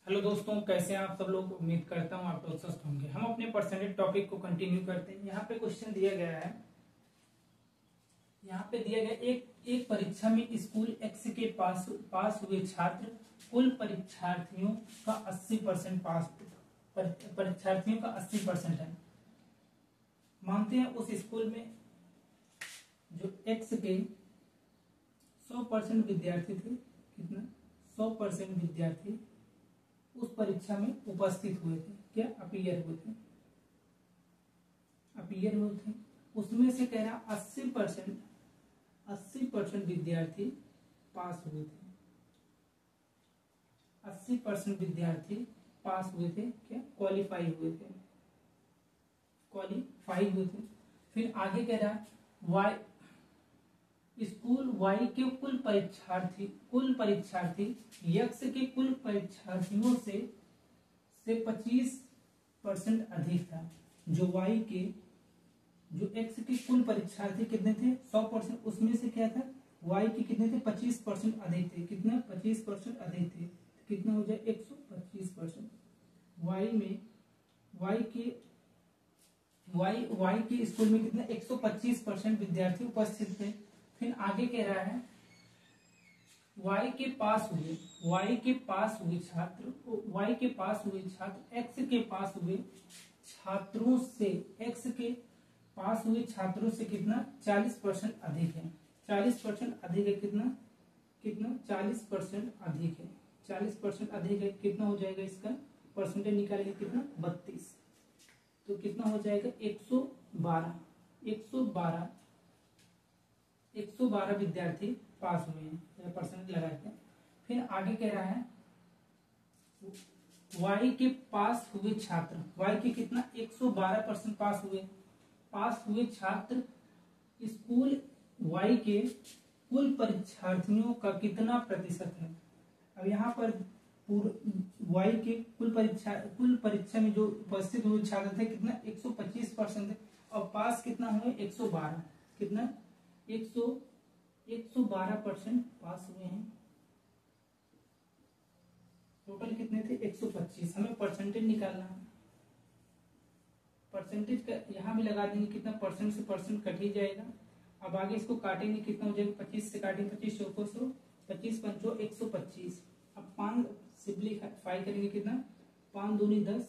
Hello दोस्तों, कैसे हैं आप सब लोग। उम्मीद करता हूँ आप लोग स्वस्थ होंगे। हम अपने परसेंटेज टॉपिक को कंटिन्यू करते हैं। यहाँ पे क्वेश्चन दिया गया है, यहाँ पे दिया गया एक परीक्षा में स्कूल एक्स के पास हुए छात्र कुल परीक्षार्थियों का 80% परीक्षार्थियों का 80% है। मानते हैं उस स्कूल में जो एक्स के 100% विद्यार्थी थे, कितना 100% विद्यार्थी उस परीक्षा में उपस्थित हुए थे। क्या अपीयर हुए थे, उसमें से कह रहा 80% विद्यार्थी पास हुए थे। 80% विद्यार्थी पास हुए थे, क्या क्वालिफाई हुए थे। फिर आगे कह रहा वाई स्कूल वाई के कुल परीक्षार्थी यक्स के कुल परीक्षार्थियों से 25% अधिक था। जो वाई के जो एक्स के कुल परीक्षार्थी कितने थे 100%, उसमें से क्या था वाई के कितने थे 25% अधिक थे। कितना 25% अधिक थे, कितना हो जाए 125%। वाई के स्कूल में कितना 125% विद्यार्थी उपस्थित थे। फिर आगे कह रहा है वाई के पास हुए छात्र एक्स के पास हुए छात्रों से कितना 40% अधिक है। 40% अधिक है, कितना 40% अधिक है। 40% अधिक है, कितना हो जाएगा इसका परसेंटेज निकालेंगे, कितना 32। तो कितना हो जाएगा 112 विद्यार्थी पास हुए हैं, परसेंट लगाते हैं। फिर आगे कह रहा है वाई के पास हुए छात्र, वाई के कितना 112% पास हुए छात्र स्कूल वाई के कुल परीक्षार्थियों का कितना प्रतिशत है। अब यहाँ पर वाई के कुल परीक्षा में जो उपस्थित हुए छात्र थे कितना 125% है, और पास कितना हुए 112, कितना 112% पास हुए हैं। टोटल कितने थे 125। हमें परसेंटेज निकालना है। परसेंटेज का यहाँ भी लगा देंगे, कितना परसेंट से परसेंट कट ही जाएगा। अब आगे इसको काटेंगे, कितना हो जाएगा 25 से काटेंगे 25 चौको 100, 25 पंचो 125। अब 5 सिंप्लीफाई करेंगे, कितना 5 दूनी 10,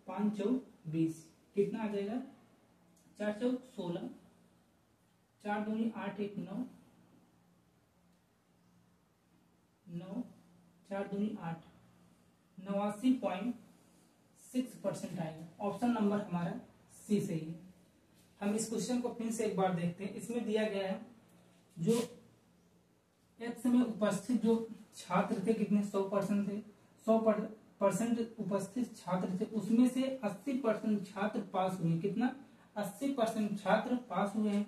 5 चौ 20, कितना आ जाएगा 4 चौ 16, 4 दूनी 8 1 9, 4 दूनी 8, 89.6% आएगा। ऑप्शन नंबर हमारा सी सही है। हम इस क्वेश्चन को फिर से एक बार देखते हैं। इसमें दिया गया है जो एक्स में उपस्थित जो छात्र थे कितने 100% थे, 100% उपस्थित छात्र थे, उसमें से 80% छात्र पास हुए। कितना 80% छात्र पास हुए हैं।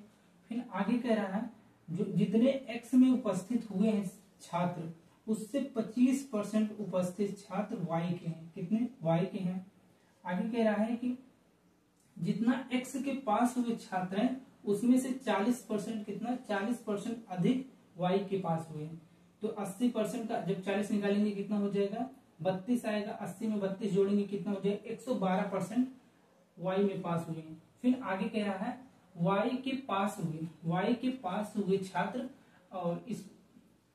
फिर आगे कह रहा है जो जितने एक्स में उपस्थित हुए हैं छात्र, उससे 25% उपस्थित छात्र वाई के हैं। कितने वाई के हैं। आगे कह रहा है कि जितना एक्स के पास हुए छात्र हैं उसमें से 40% कितना 40% अधिक वाई के पास हुए हैं। तो 80% का जब 40 निकालेंगे कितना हो जाएगा 32 आएगा। 80 में 32 जोड़ेंगे कितना हो जाएगा 112% वाई में पास हुए हैं। फिर आगे कह रहा है वाई के पास हुए छात्र और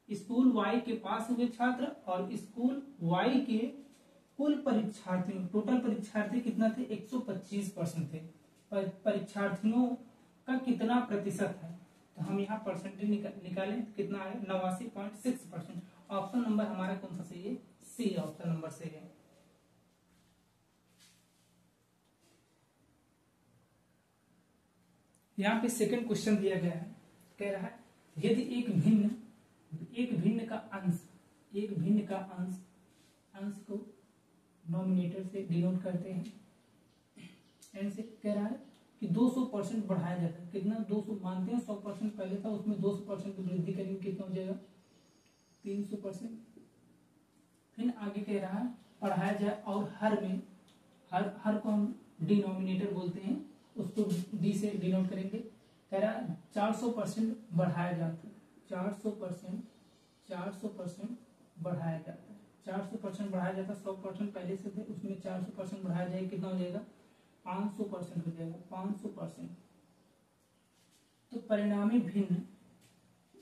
स्कूल वाई के पास हुए छात्र और स्कूल वाई के कुल परीक्षार्थियों, टोटल परीक्षार्थी कितना थे 125% थे। परीक्षार्थियों का कितना प्रतिशत है, तो हम यहाँ परसेंटेज निकालें, कितना है 89.6%। ऑप्शन नंबर हमारा कौन सा सही है, सी ऑप्शन नंबर सही है। यहाँ पे सेकंड क्वेश्चन दिया गया है, कह रहा है यदि एक भिन्न का अंश को नॉमिनेटर से डिनोट करते हैं, एन से कह रहा है कि 200% बढ़ाया जाता है। कितना 200 मानते हैं 100% पहले था, उसमें 200% की वृद्धि करेंगे, कितना हो जाएगा 300%। फिर आगे कह रहा है बढ़ाया जाए और हर को हम डिनोमिनेटर बोलते हैं, उसको डी से डिनोट करेंगे। कह रहा है 400% बढ़ाया जाता है, 400% बढ़ाया जाता है। 400% बढ़ाया जाता, 100% पहले से थे, उसमें 400% बढ़ाया जाएगा, कितना हो जाएगा 500% हो जाएगा, 500%। तो परिणामी भिन्न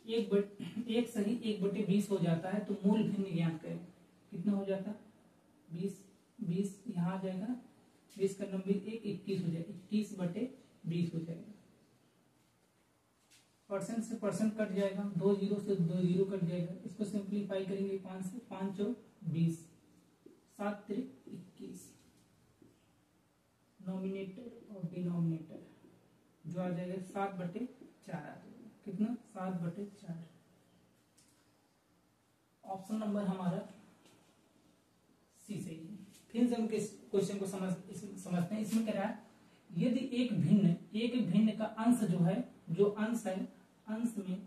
एक सही 1/20 हो जाता है, तो मूल भिन्न ज्ञात करें। कितना हो जाता, 20 यहाँ आ जाएगा, 20 का 21 हो जाएगा, 21/20 हो जाएगा। परसेंट से परसेंट कट जाएगा, 2 जीरो से 2 जीरो कट जाएगा, इसको सिंप्लीफाई करेंगे 5 से, 5 और 20, 7 त्रिक 21, नॉमिनेटर और डिनोमिनेटर जो आ जाएगा 7/4 आ जाएगा, कितना 7/4। ऑप्शन नंबर हमारा सी सही है। फिर से हम क्वेश्चन को समझते हैं। इसमें कह रहा है यदि एक भिन्न का अंश जो है, अंश में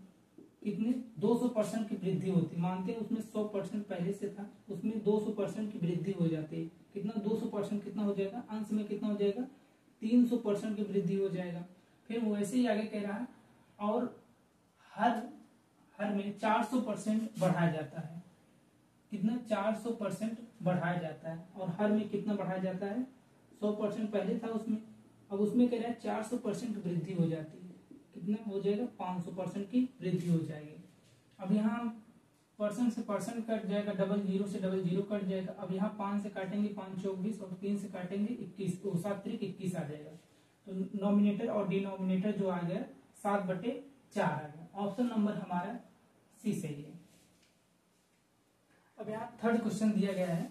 कितने 200% की वृद्धि होती है। मानते हैं उसमें 100% पहले से था, उसमें 200% की वृद्धि हो जाती है। कितना 200% कितना हो जाएगा, अंश में कितना हो जाएगा 300% की वृद्धि हो जाएगा। फिर वैसे ही आगे कह रहा है और हर में 400% बढ़ाया जाता है। कितना 400% बढ़ाया जाता है, और हर में कितना बढ़ाया जाता है 100% पहले था उसमें, अब उसमें कह रहा है 400% वृद्धि हो जाती है। कितना हो जाएगा 500% की वृद्धि हो जाएगी। अब यहाँ परसेंट से परसेंट कट जाएगा, डबल जीरो से डबल जीरो कट जाएगा। अब यहाँ 5 से काटेंगे 5 चौक 20 और 3 से काटेंगे 21, 7 त्रिक 21 आ जाएगा। तो नॉमिनेटर और डिनोमिनेटर जो आ गया 7/4 आ गया। ऑप्शन नंबर हमारा सी सही है। अब यहाँ थर्ड क्वेश्चन दिया गया है,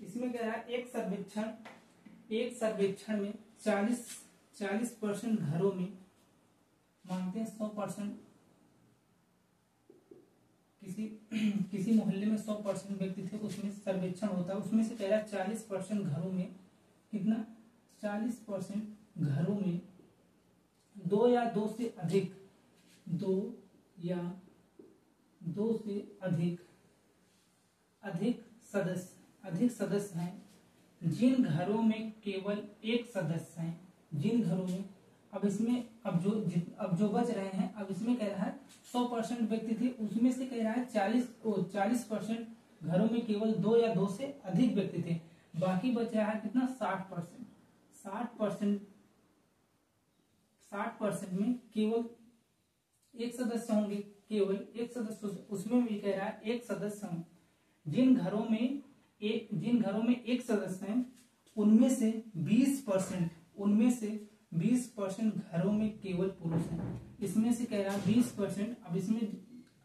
इसमें क्या है एक सर्वेक्षण में 40% घरों में, मानते हैं 100% किसी मोहल्ले में 100% व्यक्ति थे, उसमें सर्वेक्षण होता है, उसमें से कह रहा है 40% घरों में, कितना 40% घरों में 2 या 2 से अधिक अधिक सदस्य हैं। जिन घरों में केवल एक सदस्य हैं, जिन घरों में, अब इसमें अब जो बच रहे हैं, अब इसमें कह रहा है 100% व्यक्ति थे, उसमें से कह रहा है 40% घरों में केवल 2 या 2 से अधिक व्यक्ति थे। बाकी बच रहा है कितना 60% में केवल एक सदस्य होंगे, केवल एक सदस्य, उसमें भी कह रहा है एक सदस्य हों। जिन घरों में एक सदस्य हैं, उनमें से 20% घरों में केवल पुरुष हैं। इसमें से कह रहा है 20%,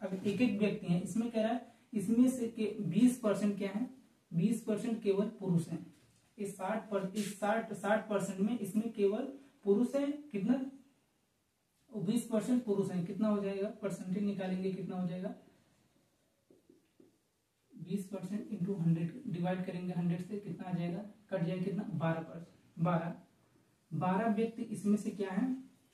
अब एक व्यक्ति है, इसमें कह रहा है इसमें से 20% क्या है, 20% केवल पुरुष हैं। इस 60% में इसमें केवल पुरुष है, कितना 20% पुरुष हैं, कितना हो जाएगा, परसेंटेज निकालेंगे कितना हो जाएगा, 20% इंटू 100 डिवाइड करेंगे 100 से, कितना आ जाएगा, कट जाएगा कितना 12 व्यक्ति इसमें से क्या है,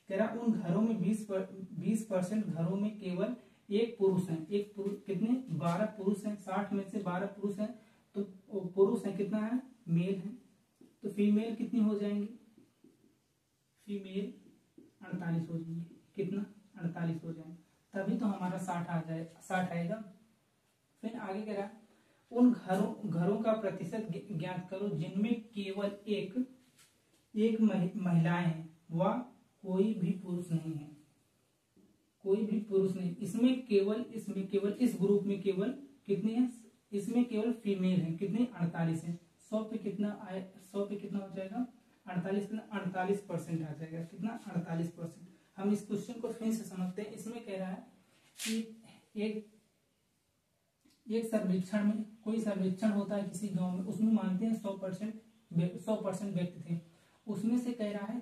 कह रहा उन घरों में 20% घरों में केवल एक पुरुष है, कितने 12 पुरुष हैं, 60 में से 12 पुरुष हैं, तो पुरुष है कितना है, मेल है, तो फीमेल कितनी हो जाएंगी, फीमेल 48 हो जाएंगे, कितना 48 हो जाएंगे, तभी तो हमारा 60 आएगा। फिर आगे कह रहा उन घरों का प्रतिशत ज्ञात करो जिनमें केवल एक महिलाएं हैं व कोई भी पुरुष नहीं है, कोई भी पुरुष नहीं। इसमें केवल इस ग्रुप में केवल कितने हैं, इसमें केवल फीमेल है, कितने 48 है। 100 पे कितना हो जाएगा 48% आ जाएगा, कितना 48%। हम इस क्वेश्चन को फिर से समझते हैं। इसमें कह रहा है कि एक सर्वेक्षण में, कोई सर्वेक्षण होता है किसी गांव में, उसमें मानते हैं 100% व्यक्ति थे, उसमें से कह रहा है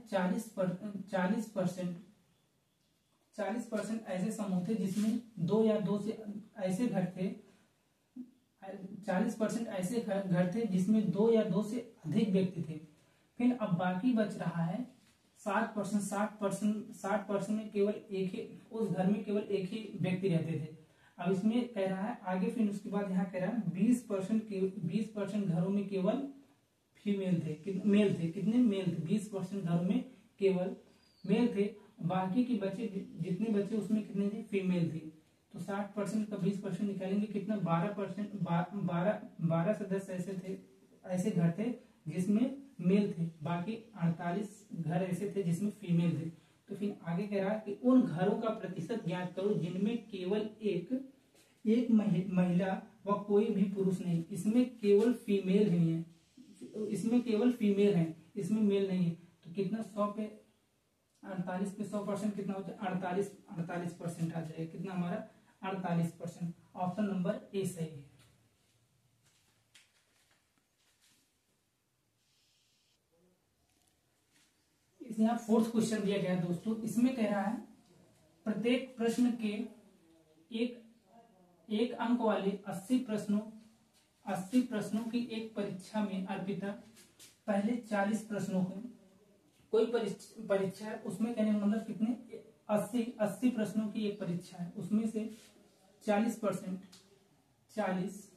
40% ऐसे समूह थे जिसमें 2 या 2 से ऐसे घर थे, 40% ऐसे घर थे जिसमें 2 या 2 से अधिक व्यक्ति थे। फिर अब बाकी बच रहा है 60%, 60% में केवल एक ही, उस घर में केवल एक ही व्यक्ति रहते थे। अब इसमें कह रहा है आगे, फिर उसके बाद यहाँ कह रहा है 20% घरों में केवल फीमेल थे, मेल थे। कितने मेल थे? 20% घरों में केवल मेल थे, बाकी के बच्चे जितने बच्चे उसमें कितने थे? फीमेल थे। तो 60% का 20% निकालेंगे कितना? 12%। 12 सदस्य ऐसे थे, ऐसे घर थे जिसमें मेल थे, बाकी 48 घर ऐसे थे जिसमें फीमेल थे। तो फिर आगे कह रहा है कि उन घरों का प्रतिशत ज्ञात करो जिनमें केवल एक महिला व कोई भी पुरुष नहीं। इसमें केवल फीमेल नहीं है, इसमें केवल फीमेल है, इसमें मेल नहीं है। तो कितना? 100 पे 48 पे 100% कितना होता है? 48% आ जाएगा। कितना हमारा? 48%। ऑप्शन नंबर ए सही है। यहाँ 4th क्वेश्चन दिया गया है दोस्तों। इसमें कह रहा है प्रत्येक प्रश्न के एक अंक वाले 80 प्रश्नों की एक परीक्षा में अर्पिता पहले 40 प्रश्नों को, कोई परीक्षा है उसमें कहने का मतलब कितने? 80 प्रश्नों की एक परीक्षा है, उसमें से 40% 40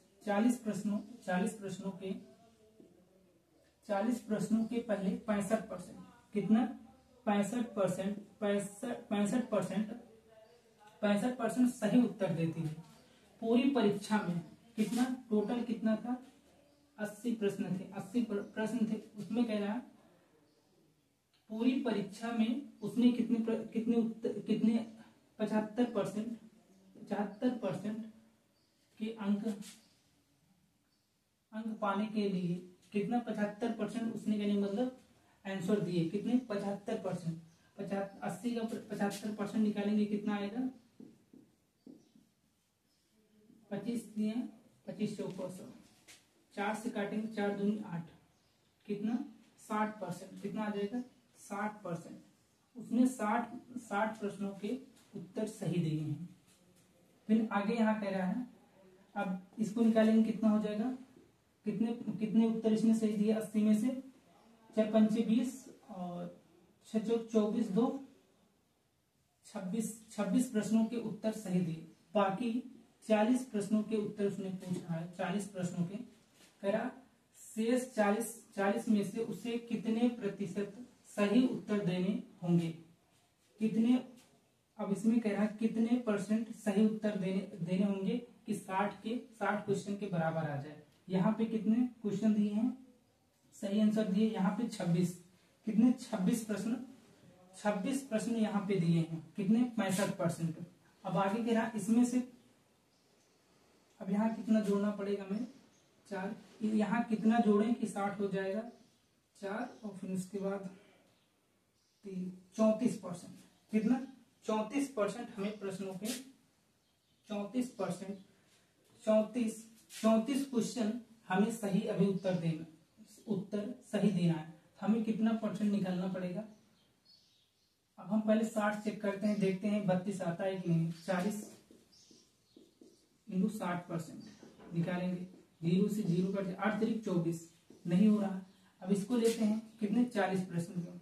प्रश्नों के पहले 65%, कितना? 65% सही उत्तर देती है। पूरी परीक्षा में कितना? टोटल कितना था? 80 प्रश्न थे, 80 प्रश्न थे। उसमें कह रहा है पूरी परीक्षा में उसने कितने 75% के अंक पाने के लिए कितना? 75% उसने कहने मतलब आंसर दिए। कितने? 75%। 80 का 75% निकालेंगे कितना आएगा? 25 दिए, 25 चौको 100, 4 से काटेंगे 4 दूनी 8, कितना? 60%। कितना आ जाएगा? 60%। उसने 60 प्रश्नों के उत्तर सही दिए हैं। फिर आगे यहाँ कह रहा है अब इसको निकालेंगे कितना हो जाएगा? कितने उत्तर इसने सही दिए? 80 में से 4 पंचे 20 और 6 चौक 24, 2 26 प्रश्नों के उत्तर सही दिए। बाकी 40 प्रश्नों के उत्तर उसने पूछा है, 40 प्रश्नों के। कह रहा शेष 40 में से उसे कितने प्रतिशत सही उत्तर देने होंगे? कितने? अब इसमें कह रहा है कितने % सही उत्तर देने होंगे कि 60 क्वेश्चन के बराबर आ जाए। यहाँ पे कितने क्वेश्चन दिए हैं? सही आंसर दिए यहाँ पे 26। कितने? 26 प्रश्न यहाँ पे दिए हैं। कितने? 65%। अब आगे कह रहा इसमें से, अब यहाँ कितना जोड़ना पड़ेगा हमें? 4। यहाँ कितना जोड़ें कि 60 हो जाएगा? 4 और फिर उसके बाद 3, 34%। कितना? 34% हमें प्रश्नों के 34 क्वेश्चन हमें सही अभी उत्तर सही देना है। हमें कितना % निकालना पड़ेगा? अब हम पहले 60 चेक करते हैं, देखते हैं 32 आता है कि नहीं। 40 × 60% निकालेंगे, 0 से 0 कट, 8 × 24 नहीं हो रहा। अब इसको लेते हैं कितने? 40 प्रश्न को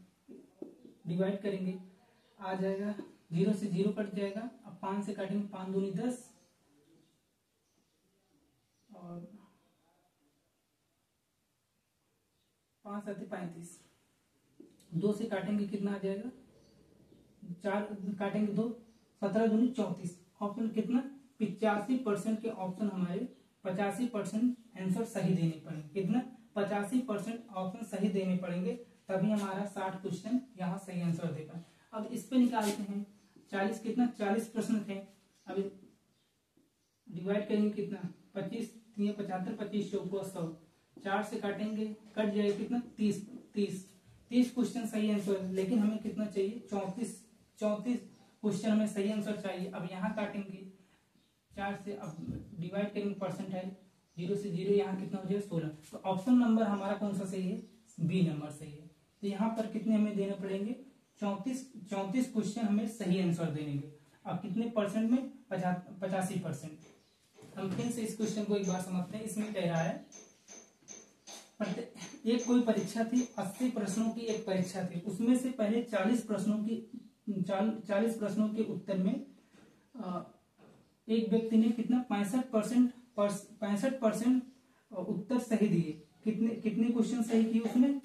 डिवाइड करेंगे, आ जाएगा 0 से 0 कट जाएगा। अब 5 से काटेंगे, 5 दूनी 10 और 5 7 35, 2 से काटेंगे कितना आ जाएगा? 4 काटेंगे 2, 17 दूनी 34। ऑप्शन कितना? 85% के ऑप्शन हमारे 85% आंसर सही देने पड़ेंगे। कितना? 85% ऑप्शन सही देने पड़ेंगे, तभी हमारा 60 क्वेश्चन यहाँ सही आंसर देगा। अब इस पे निकालते हैं 40, कितना? 40 प्रश्न थे। अब डिवाइड करेंगे कितना? 25 3 75, 25 चौको 100, 4 से काटेंगे कट जाएगा कितना? 30 क्वेश्चन सही आंसर। लेकिन हमें कितना चाहिए? 34 क्वेश्चन हमें सही आंसर चाहिए। अब यहाँ काटेंगे 4 से, अब डिवाइड करेंगे परसेंटाइल, 0 से 0, यहाँ कितना हो जाएगा? 16। तो ऑप्शन नंबर हमारा कौन सा सही है? बी नंबर सही है। तो यहाँ पर कितने हमें देने पड़ेंगे? 34 क्वेश्चन हमें सही आंसर देंगे। अब कितने % में? 85%। हम फिर से इस क्वेश्चन को एक बार समझते हैं। इसमें कह रहा है एक कोई परीक्षा थी, 80 प्रश्नों की एक परीक्षा थी, उसमें से पहले 40 प्रश्नों के उत्तर में एक व्यक्ति ने कितना 65% उत्तर सही दिए। कितने क्वेश्चन सही किए उसने?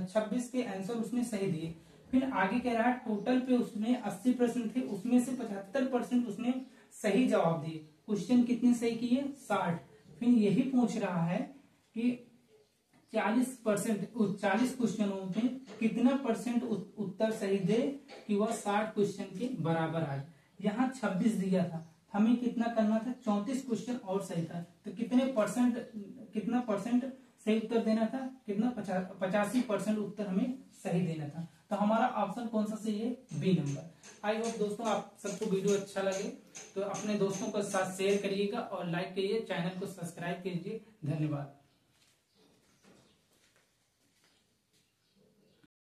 26 के आंसर उसने सही दिए। फिर आगे कह रहा है टोटल पे उसने 80 प्रश्न थे, उसमें से 75% उसने सही जवाब दिए। क्वेश्चन कितने सही किए? 60। फिर यही पूछ रहा है कि 40 क्वेश्चनों में कितना परसेंट उत्तर सही दे कि वह 60 क्वेश्चन के बराबर आए। यहाँ 26 दिया था, हमें कितना करना था? 34 क्वेश्चन और सही था, तो कितना परसेंट सही उत्तर देना था? कितना? 85% उत्तर हमें सही देना था। तो हमारा ऑप्शन कौन सा सही है? B number. आई होप दोस्तों आप सबको वीडियो अच्छा लगे तो अपने दोस्तों के साथ शेयर करिएगा और लाइक करिए, चैनल को सब्सक्राइब कीजिए। धन्यवाद।